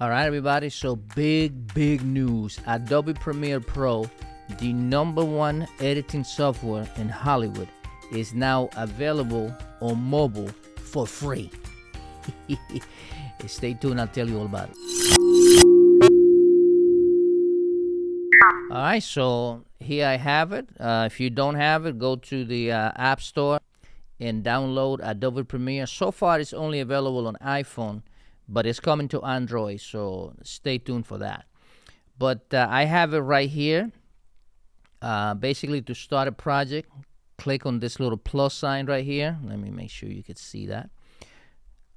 All right, everybody. So big news. Adobe Premiere Pro, the number one editing software in Hollywood, is now available on mobile for free. Stay tuned. I'll tell you all about it. All right. So here I have it. If you don't have it, go to the App Store and download Adobe Premiere. So far, it's only available on iPhone, but it's coming to Android, so stay tuned for that. But I have it right here. Basically, to start a project, click on this little plus sign right here. Let me make sure you can see that.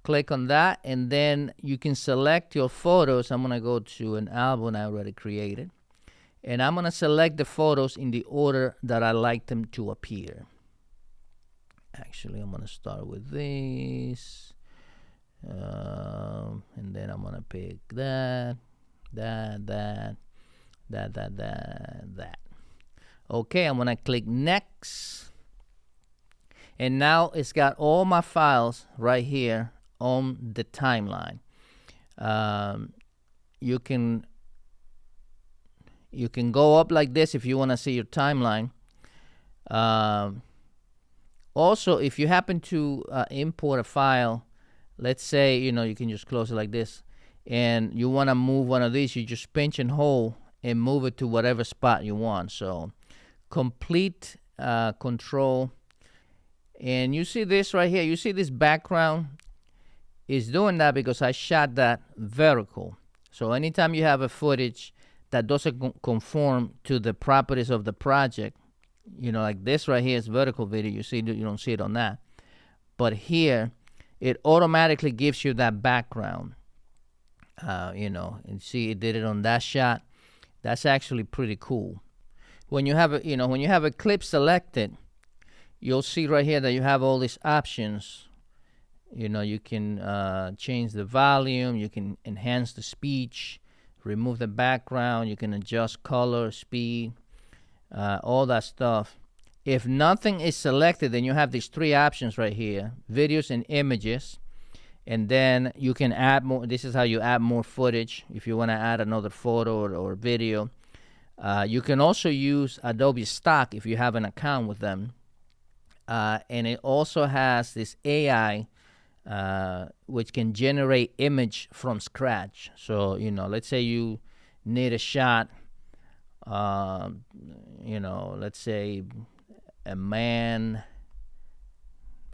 Click on that, and then you can select your photos. I'm going to go to an album I already created, and I'm going to select the photos in the order that I like them to appear. Actually, I'm going to start with this. And then I'm gonna pick that. Okay, I'm gonna click next, and now it's got all my files right here on the timeline. You can go up like this if you want to see your timeline. Also, if you happen to import a file, let's say, you can just close it like this, and you want to move one of these, you just pinch and hold and move it to whatever spot you want. So complete control. And you see this right here, you see this background is doing that because I shot that vertical. So anytime you have a footage that doesn't conform to the properties of the project, like this right here is vertical video, you don't see it on that, but here it automatically gives you that background. And see, it did it on that shot. That's actually pretty cool. When you have a clip selected, you'll see right here that you have all these options. You can change the volume, you can enhance the speech, remove the background, you can adjust color, speed, all that stuff. If nothing is selected, then you have these three options right here: videos and images. And then you can add more. This is how you add more footage if you want to add another photo or video. You can also use Adobe Stock if you have an account with them. And it also has this AI, which can generate image from scratch. So, let's say you need a shot, let's say a man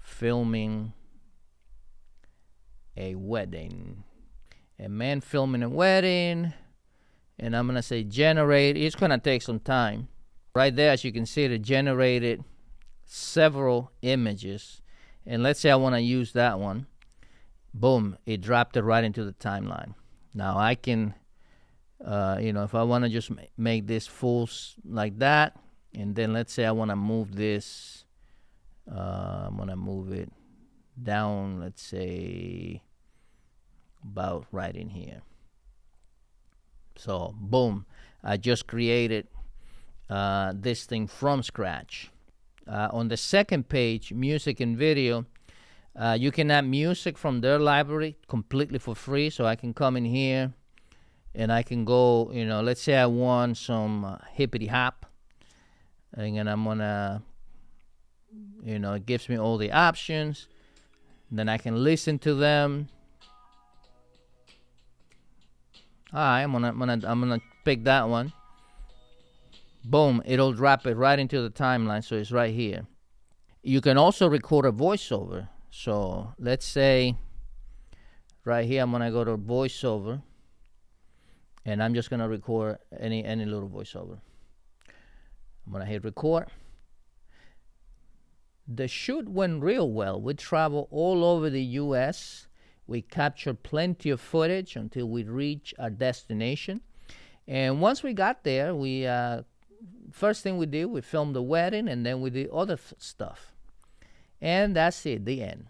filming a wedding. And I'm going to say generate. It's going to take some time. Right there, as you can see, it generated several images. And let's say I want to use that one. Boom, it dropped it right into the timeline. Now I can, if I want to just make this full like that, and then let's say I want to move this, I'm going to move it down, let's say about right in here. So boom, I just created this thing from scratch. On the second page, music and video, you can add music from their library completely for free. So I can come in here and I can go, let's say I want some hippity hop, and then I'm gonna, it gives me all the options. Then I can listen to them. All right, I'm gonna pick that one. Boom, it'll drop it right into the timeline, so it's right here. You can also record a voiceover. So let's say right here I'm gonna go to voiceover, and I'm just gonna record any little voiceover. I'm gonna hit record. The shoot went real well. We traveled all over the U.S. We captured plenty of footage until we reached our destination. And once we got there, we first thing we did, we filmed the wedding, and then we did other stuff. And that's it, the end.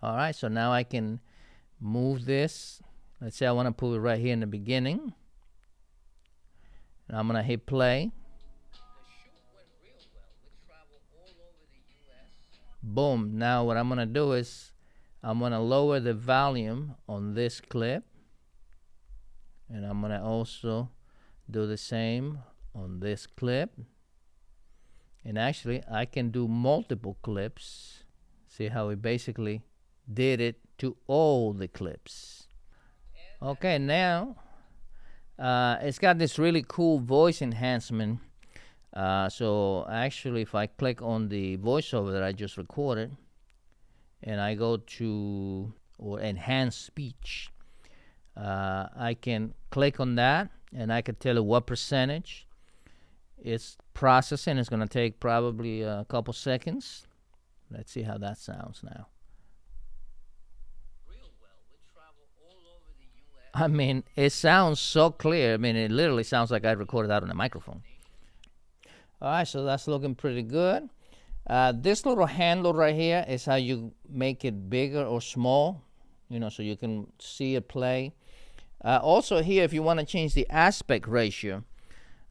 All right, so now I can move this. Let's say I want to put it right here in the beginning. And I'm going to hit play. Boom. Now what I'm going to do is I'm going to lower the volume on this clip, and I'm going to also do the same on this clip. And actually, I can do multiple clips. See how we basically did it to all the clips. Okay, now it's got this really cool voice enhancement. So actually, if I click on the voiceover that I just recorded, and I go to or enhance speech, I can click on that, and I can tell it what percentage it's processing. It's going to take probably a couple seconds. Let's see how that sounds now. I mean, it sounds so clear. I mean, it literally sounds like I recorded that on a microphone. All right, so that's looking pretty good. This little handle right here is how you make it bigger or small, so you can see it play. Also here, if you want to change the aspect ratio,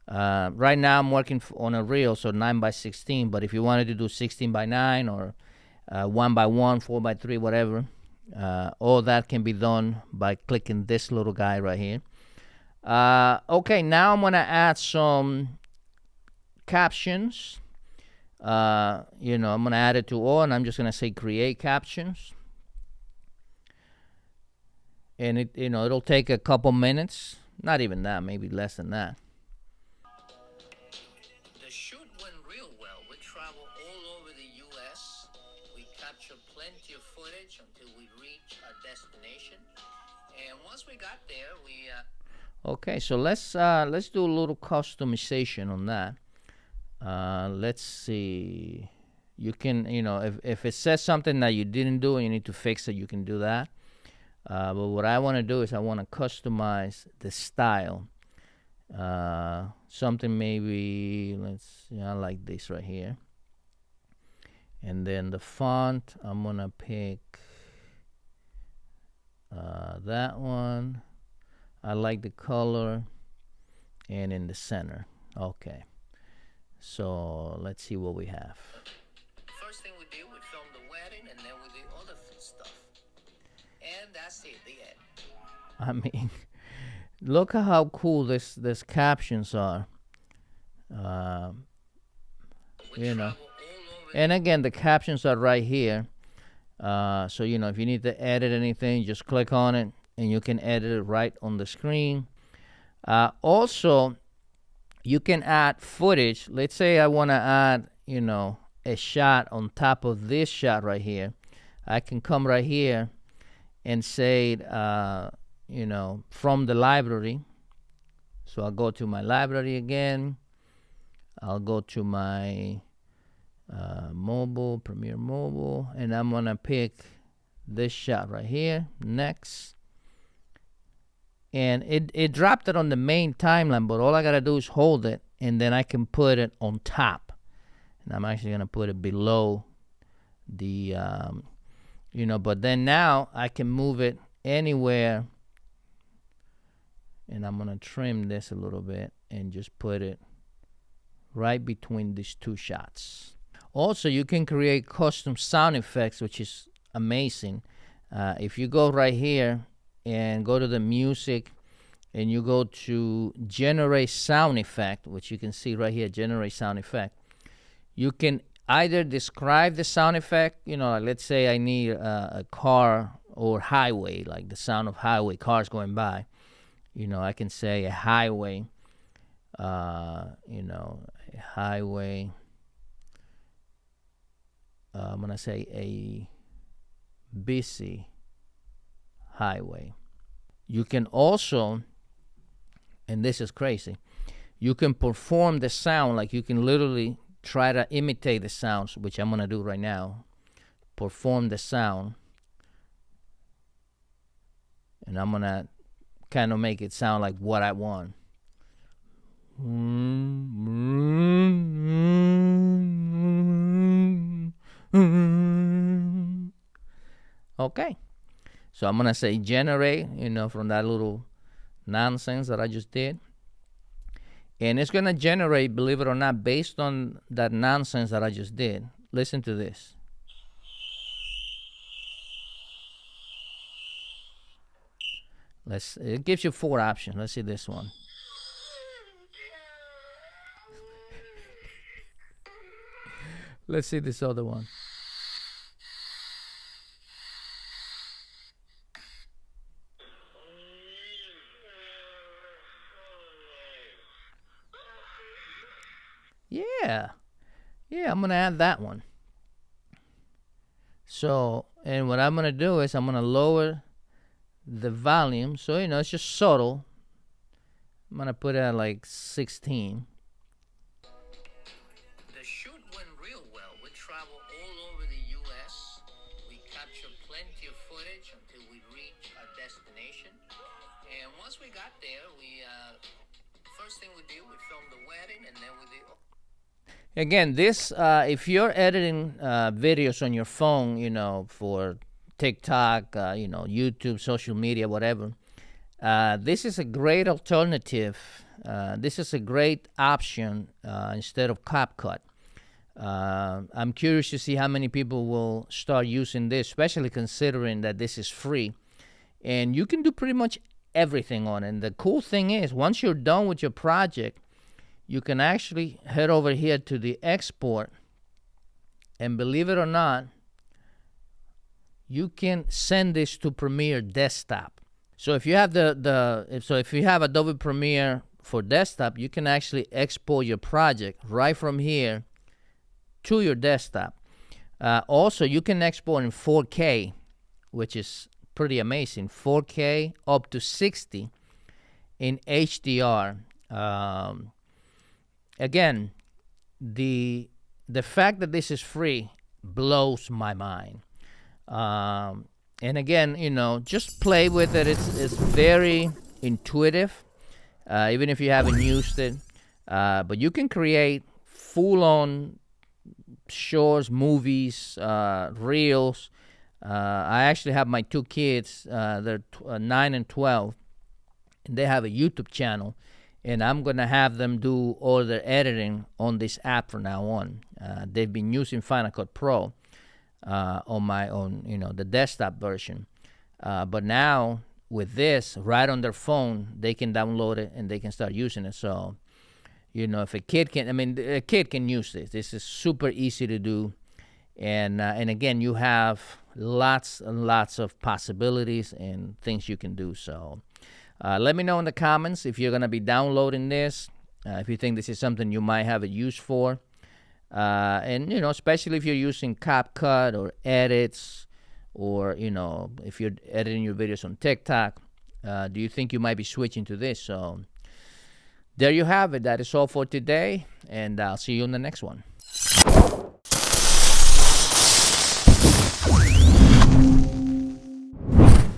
right now I'm working on a reel, so 9:16, but if you wanted to do 16:9 or 1:1, 4:3, whatever, all that can be done by clicking this little guy right here. Okay, now I'm going to add some captions. I'm going to add it to all, and I'm just going to say create captions. And it'll take a couple minutes, not even that, maybe less than that. The shoot went real well. We traveled all over the U.S. We captured plenty of footage until we reached our destination. And once we got there, we Okay, so let's do a little customization on that. Let's see. You can, if it says something that you didn't do and you need to fix it, you can do that. But what I want to do is I want to customize the style. Something maybe, I like this right here. And then the font, I'm going to pick that one. I like the color. And in the center. Okay. So let's see what we have. First thing we did, we filmed the wedding, and then we did other stuff. And that's it, the end. I mean, look at how cool this captions are. And again, the captions are right here. So if you need to edit anything, just click on it, and you can edit it right on the screen. Also, you can add footage. Let's say I want to add, a shot on top of this shot right here. I can come right here and say, from the library. So I'll go to my library again. I'll go to my mobile, Premiere Mobile, and I'm going to pick this shot right here. Next. And it dropped it on the main timeline, but all I got to do is hold it, and then I can put it on top. And I'm actually going to put it below the, but then now I can move it anywhere. And I'm going to trim this a little bit and just put it right between these two shots. Also, you can create custom sound effects, which is amazing. If you go right here, and go to the music, and you go to generate sound effect, which you can see right here, generate sound effect. You can either describe the sound effect, like let's say I need a car or highway, like the sound of highway, cars going by. I can say a highway, a highway. I'm going to say a busy highway. You can also, and this is crazy, you can perform the sound, like you can literally try to imitate the sounds, which I'm going to do right now. Perform the sound. And I'm going to kind of make it sound like what I want. Okay. So I'm going to say generate, from that little nonsense that I just did. And it's going to generate, believe it or not, based on that nonsense that I just did. Listen to this. It gives you 4 options. Let's see this one. Let's see this other one. Yeah. Yeah, I'm going to add that one. So, and what I'm going to do is I'm going to lower the volume. So, it's just subtle. I'm going to put it at like 16. The shoot went real well. We traveled all over the U.S. We captured plenty of footage until we reached our destination. And once we got there, first thing we did, we filmed the wedding, and then we did. Again, this if you're editing videos on your phone, for TikTok, YouTube, social media, whatever, this is a great alternative. This is a great option instead of CapCut. I'm curious to see how many people will start using this, especially considering that this is free. And you can do pretty much everything on it. And the cool thing is, once you're done with your project, you can actually head over here to the export, and believe it or not, you can send this to Premiere Desktop. So if you have if you have Adobe Premiere for desktop, you can actually export your project right from here to your desktop. Also, you can export in 4K, which is pretty amazing. 4K up to 60 in HDR. Again, the fact that this is free blows my mind. And again, just play with it. It's very intuitive, even if you haven't used it. But you can create full-on shorts, movies, reels. I actually have my 2 kids. They're 9 and 12, and they have a YouTube channel. And I'm going to have them do all their editing on this app from now on. They've been using Final Cut Pro on the desktop version. But now with this, right on their phone, they can download it and they can start using it. So, if a kid can use this. This is super easy to do. And again, you have lots and lots of possibilities and things you can do. So let me know in the comments if you're going to be downloading this, if you think this is something you might have a use for. And, especially if you're using CapCut or edits, or, if you're editing your videos on TikTok, do you think you might be switching to this? So there you have it. That is all for today, and I'll see you on the next one.